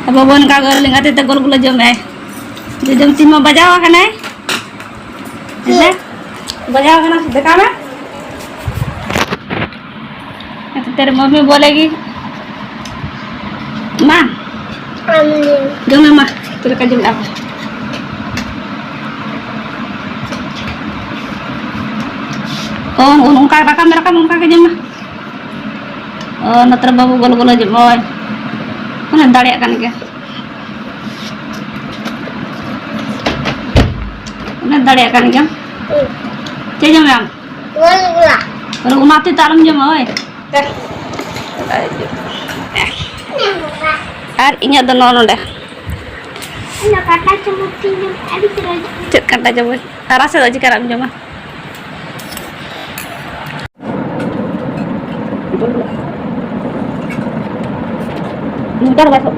अब वन का गोल लिंगाते तो गोल गोल जम है जो जम तीन में बजावा है ना है बजावा है ना देखा मैं तो तेरे मम्मी बोलेगी माँ जो मैं माँ तेरे का जम आप कौन उनका उनका के जम नत्र बाबू गोल गोल जम ओय उन्हें दाड़िया kan के उन्हें दाड़िया kan के चे जम am kalau mati talam jam oy ar inya do nono deh kata cemuti jam abi teraja cet kata jam rasa do jikaram jam Ntar besok.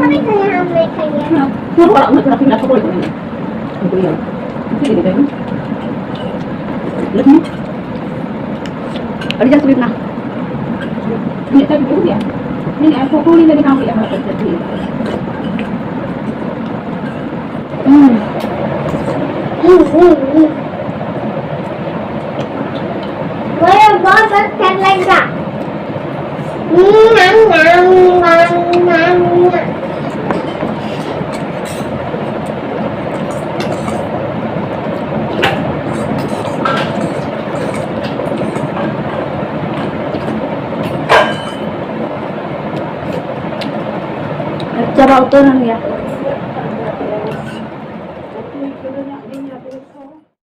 tapi kayak mereka ya Kalau nggak terapi nggak boleh kan? Itu ya. Itu gitu kan? Lebih. Ada jatuh fitnah. Ini tadi itu ya. Ini aku kulit dari kamu ya harus jadi. Boleh bawa kan lagi tak? Nang. Cara utuhan ya.